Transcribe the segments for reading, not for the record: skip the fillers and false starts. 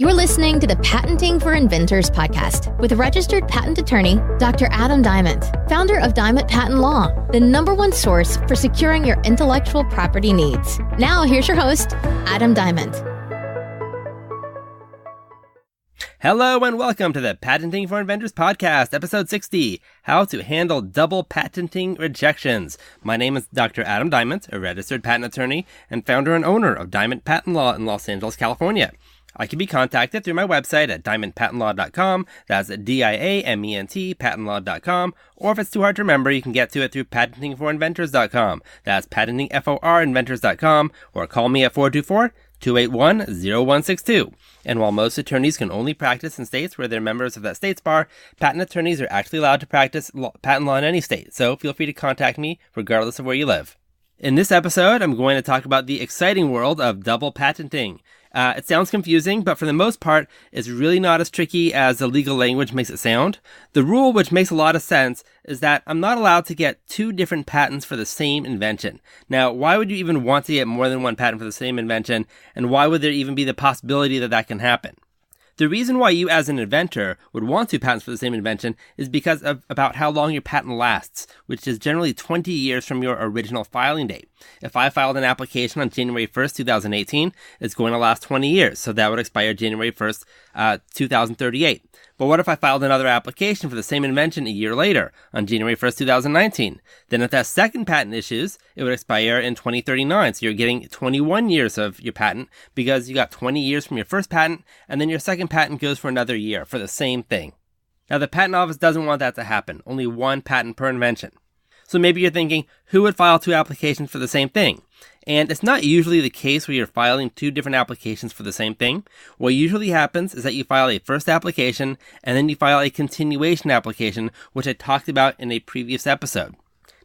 You're listening to the Patenting for Inventors podcast with registered patent attorney, Dr. Adam Diamond, founder of Diamond Patent Law, the #1 source for securing your intellectual property needs. Now, here's your host, Adam Diamond. Hello and welcome to the Patenting for Inventors podcast, episode 60, How to Handle Double Patenting Rejections. My name is Dr. Adam Diamond, a registered patent attorney and founder and owner of Diamond Patent Law in Los Angeles, California. I can be contacted through my website at diamondpatentlaw.com, that's DIAMENT, patentlaw.com, or if it's too hard to remember, you can get to it through patentingforinventors.com, that's patentingforinventors.com, or call me at 424-281-0162. And while most attorneys can only practice in states where they're members of that state's bar, patent attorneys are actually allowed to practice patent law in any state, so feel free to contact me regardless of where you live. In this episode, I'm going to talk about the exciting world of double patenting. It sounds confusing, but for the most part, it's really not as tricky as the legal language makes it sound. The rule, which makes a lot of sense, is that I'm not allowed to get 2 different patents for the same invention. Now, why would you even want to get more than 1 patent for the same invention, and why would there even be the possibility that that can happen? The reason why you as an inventor would want 2 patents for the same invention is because of about how long your patent lasts, which is generally 20 years from your original filing date. If I filed an application on January 1st, 2018, it's going to last 20 years, so that would expire January 1st, 2038. But what if I filed another application for the same invention a year later, on January 1st, 2019? Then if that second patent issues, it would expire in 2039, so you're getting 21 years of your patent because you got 20 years from your first patent, and then your second patent goes for another year for the same thing. Now, the patent office doesn't want that to happen, only 1 patent per invention. So maybe you're thinking, who would file 2 applications for the same thing? And it's not usually the case where you're filing 2 different applications for the same thing. What usually happens is that you file a first application and then you file a continuation application, which I talked about in a previous episode.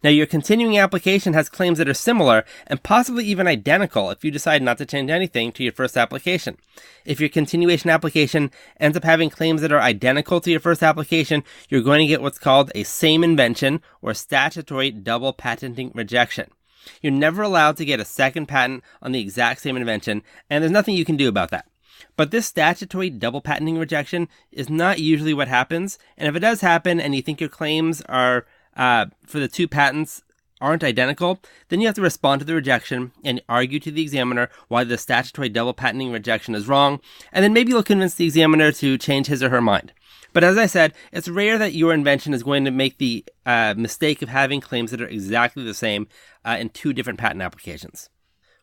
Now, your continuing application has claims that are similar and possibly even identical if you decide not to change anything to your first application. If your continuation application ends up having claims that are identical to your first application, you're going to get what's called a same invention or statutory double patenting rejection. You're never allowed to get a second patent on the exact same invention, and there's nothing you can do about that. But this statutory double patenting rejection is not usually what happens, and if it does happen and you think your claims are for the 2 patents aren't identical, then you have to respond to the rejection and argue to the examiner why the statutory double patenting rejection is wrong, and then maybe you'll convince the examiner to change his or her mind. But as I said, it's rare that your invention is going to make the mistake of having claims that are exactly the same in 2 different patent applications.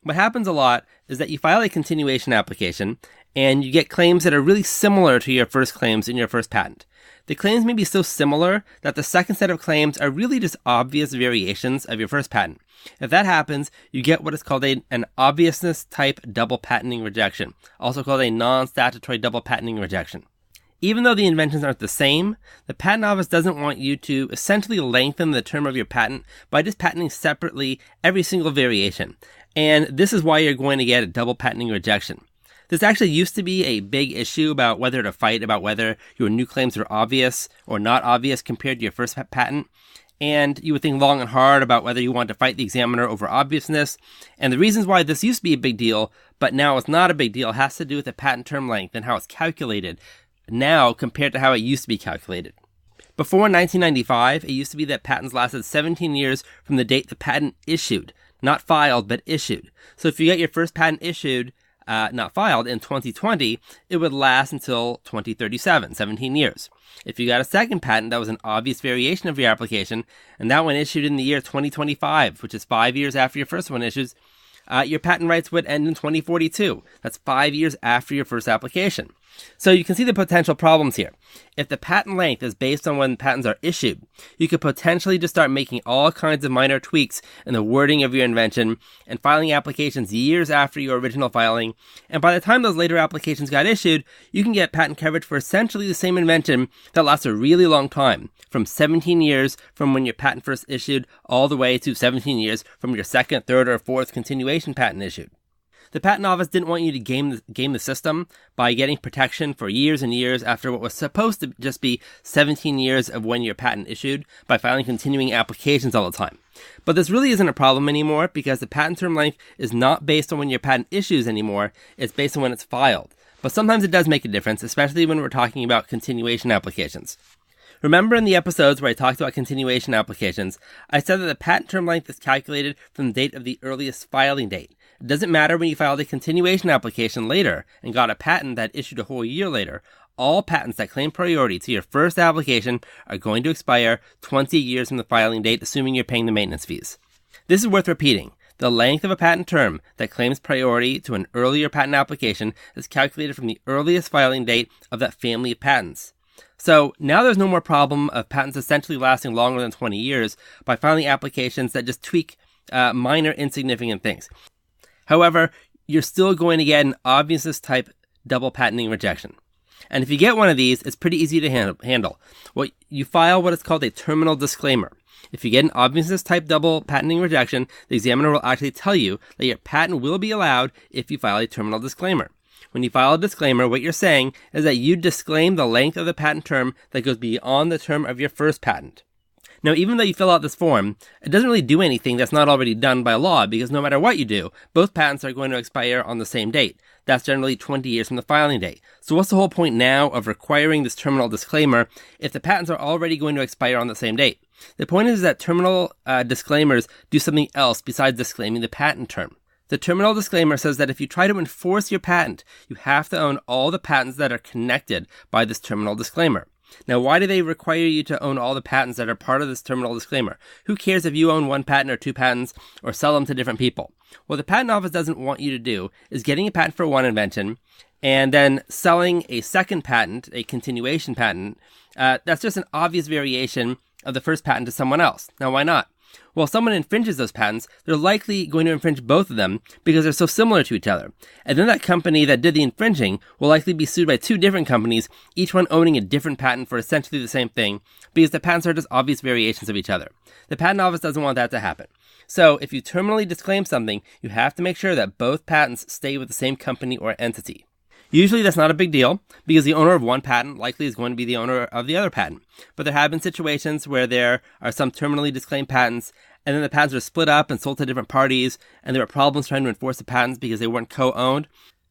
What happens a lot is that you file a continuation application and you get claims that are really similar to your first claims in your first patent. The claims may be so similar that the second set of claims are really just obvious variations of your first patent. If that happens, you get what is called an obviousness type double patenting rejection, also called a non-statutory double patenting rejection. Even though the inventions aren't the same, the patent office doesn't want you to essentially lengthen the term of your patent by just patenting separately every single variation. And this is why you're going to get a double patenting rejection. This actually used to be a big issue about whether to fight about whether your new claims are obvious or not obvious compared to your first patent. And you would think long and hard about whether you want to fight the examiner over obviousness. And the reasons why this used to be a big deal, but now it's not a big deal, has to do with the patent term length and how it's calculated now compared to how it used to be calculated. Before 1995, it used to be that patents lasted 17 years from the date the patent issued, not filed, but issued. So if you get your first patent issued, not filed in 2020, it would last until 2037, 17 years. If you got a second patent that was an obvious variation of your application, and that one issued in the year 2025, which is 5 years after your first one issues, your patent rights would end in 2042. That's 5 years after your first application. So you can see the potential problems here. If the patent length is based on when patents are issued, you could potentially just start making all kinds of minor tweaks in the wording of your invention and filing applications years after your original filing. And by the time those later applications got issued, you can get patent coverage for essentially the same invention that lasts a really long time, from 17 years from when your patent first issued all the way to 17 years from your second, third, or fourth continuation patent issued. The Patent Office didn't want you to game the system by getting protection for years and years after what was supposed to just be 17 years of when your patent issued by filing continuing applications all the time. But this really isn't a problem anymore because the patent term length is not based on when your patent issues anymore, it's based on when it's filed. but sometimes it does make a difference, especially when we're talking about continuation applications. Remember in the episodes where I talked about continuation applications, I said that the patent term length is calculated from the date of the earliest filing date. It doesn't matter when you filed a continuation application later and got a patent that issued a whole year later. All patents that claim priority to your first application are going to expire 20 years from the filing date, assuming you're paying the maintenance fees. This is worth repeating. The length of a patent term that claims priority to an earlier patent application is calculated from the earliest filing date of that family of patents. So now there's no more problem of patents essentially lasting longer than 20 years by filing applications that just tweak minor insignificant things. However, you're still going to get an obviousness type double patenting rejection. And if you get one of these, it's pretty easy to handle. Well, you file what is called a terminal disclaimer. If you get an obviousness type double patenting rejection, the examiner will actually tell you that your patent will be allowed if you file a terminal disclaimer. When you file a disclaimer, what you're saying is that you disclaim the length of the patent term that goes beyond the term of your first patent. Now, even though you fill out this form, it doesn't really do anything that's not already done by law, because no matter what you do, both patents are going to expire on the same date. That's generally 20 years from the filing date. So what's the whole point now of requiring this terminal disclaimer if the patents are already going to expire on the same date? The point is that terminal disclaimers do something else besides disclaiming the patent term. The terminal disclaimer says that if you try to enforce your patent, you have to own all the patents that are connected by this terminal disclaimer. Now, why do they require you to own all the patents that are part of this terminal disclaimer? Who cares if you own one patent or two patents or sell them to different people? What the patent office doesn't want you to do is getting a patent for one invention and then selling a second patent, a continuation patent. That's just an obvious variation of the first patent to someone else. Now, why not? Well, if someone infringes those patents, they're likely going to infringe both of them because they're so similar to each other. And then that company that did the infringing will likely be sued by two different companies, each one owning a different patent for essentially the same thing, because the patents are just obvious variations of each other. The patent office doesn't want that to happen. So if you terminally disclaim something, you have to make sure that both patents stay with the same company or entity. Usually that's not a big deal because the owner of one patent likely is going to be the owner of the other patent. But there have been situations where there are some terminally disclaimed patents and then the patents are split up and sold to different parties and there are problems trying to enforce the patents because they weren't co-owned.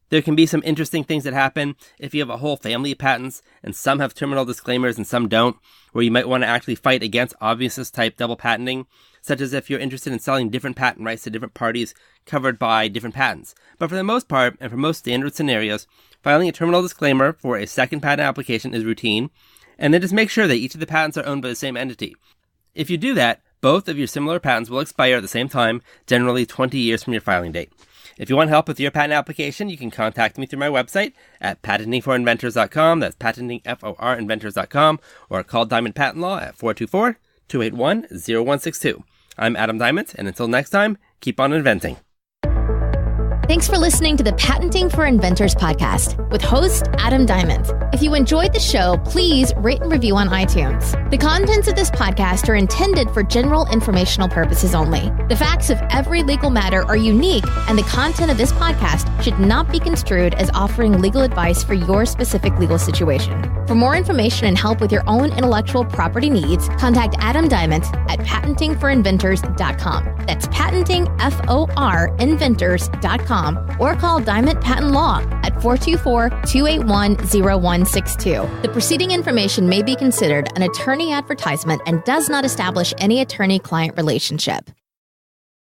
There can be some interesting things that happen if you have a whole family of patents and some have terminal disclaimers and some don't, where you might want to actually fight against obviousness type double patenting, such as if you're interested in selling different patent rights to different parties covered by different patents. But for the most part, and for most standard scenarios, filing a terminal disclaimer for a second patent application is routine, and then just make sure that each of the patents are owned by the same entity. If you do that, both of your similar patents will expire at the same time, generally 20 years from your filing date. If you want help with your patent application, you can contact me through my website at patentingforinventors.com. That's patentingforinventors.com, or call Diamond Patent Law at 424-281-0162. I'm Adam Diamond, and until next time, keep on inventing. Thanks for listening to the Patenting for Inventors podcast with host Adam Diamond. If you enjoyed the show, please rate and review on iTunes. The contents of this podcast are intended for general informational purposes only. The facts of every legal matter are unique, and the content of this podcast should not be construed as offering legal advice for your specific legal situation. For more information and help with your own intellectual property needs, contact Adam Diamond at patentingforinventors.com. That's patentingforinventors.com. Or call Diamond Patent Law at 424-281-0162. The preceding information may be considered an attorney advertisement and does not establish any attorney-client relationship.